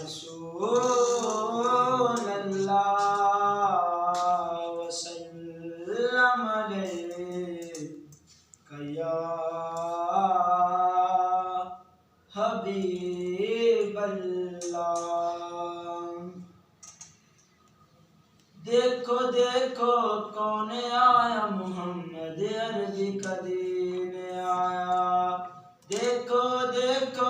رسول اللہ وسلم علیک یا حبیب اللہ۔ دیکھو دیکھو کون آیا، محمد عربی کا دین آیا۔ دیکھو دیکھو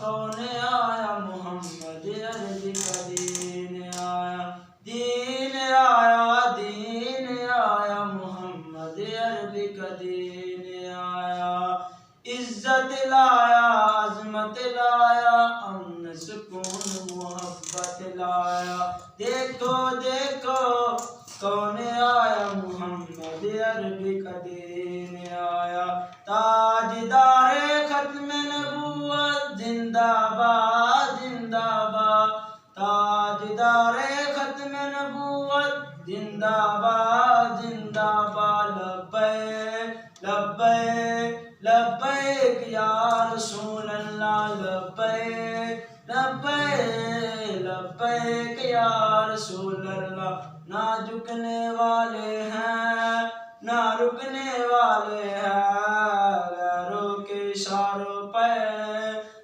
کون آیا، محمد عربی کا دین آیا۔ دین آیا، دین آیا، محمد عربی کا دین آیا۔ عزت لایا، عظمت لایا، امن سکون محبت لایا۔ دیکھو دیکھو کون آیا، محمد عربی کا دین آیا۔ تاجدار ختم نبوت زندہ باد زندہ باد، تاجدار ختم نبوت زندہ باد زندہ باد۔ لبیک لبیک لبیک یا رسول اللہ، لبیک لبیک لبیک یا رسول اللہ۔ نہ جھکنے والے ہیں نہ رکنے والے ہیں، غیروں کے اشاروں پہ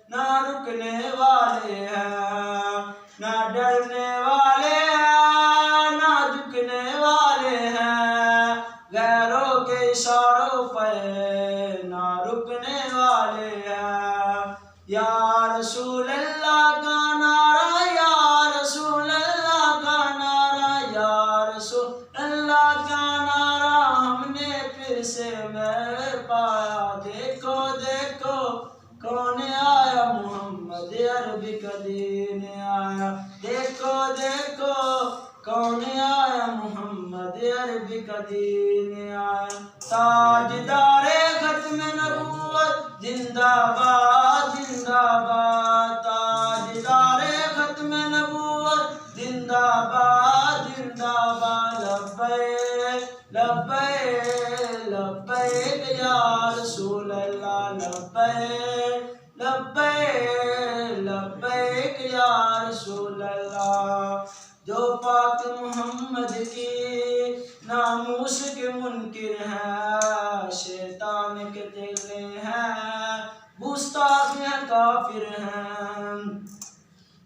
نہ رکنے والے ہیں، نہ ڈرنے والے ہیں نہ جھکنے والے ہیں، غیروں کے اشاروں پہ نہ رکنے والے ہیں۔ یا رسول اللہ کا نعرہ، یا رسول اللہ کا نعرہ، یا رسول اللہ کا نعرہ ہم نے پھر سے میں پایا۔ دیکھو دیکھو کون آیا، محمد عربی کا دین آیا۔ دیکھو دیکھو کون آیا، محمد عربی کا دین آیا۔ تاجدار ختم نبوت زندہ باد زندہ باد، تاجدار ختم نبوت زندہ باد زندہ باد۔ لبیک لبیک لبیک یا رسول اللہ، لبیک لبیک لبیک یا رسول اللہ۔ جو پاک محمد کی ناموس کے منکر ہیں، شیطان کے چیلے ہیں، گستاخ ہیں، کافر ہیں۔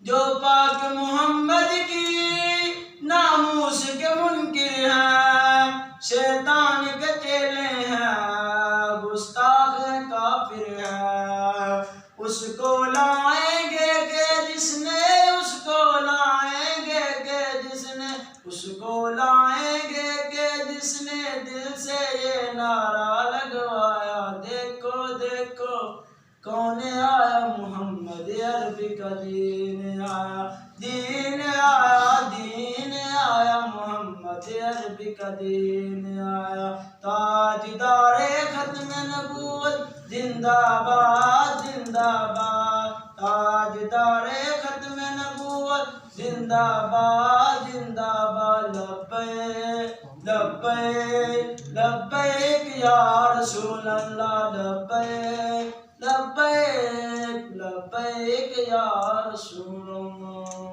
جو پاک محمد کی ناموس کے منکر ہیں، شیطان کے چیلے ہیں، گستاخ ہیں، کافر ہیں۔ اس کو لائیں گے کہ جس نے، اس کو لائیں گے کہ جس نے، اس کو لائیں گے کہ جس نے دل سے یہ نعرہ لگوایا۔ دیکھو دیکھو کون آیا، محمد عربی کا دین آیا۔ دین آیا، دین آیا، محمد عربی کا دین آیا۔ تاجدار ختم نبوت زندہ باد زندہ باد، تاجدار ختم نبوت زندہ باد زندہ باد۔ لبیک لبیک لبیک یا رسول اللہ، لبیک لبیک لبیک یا رسول اللہ۔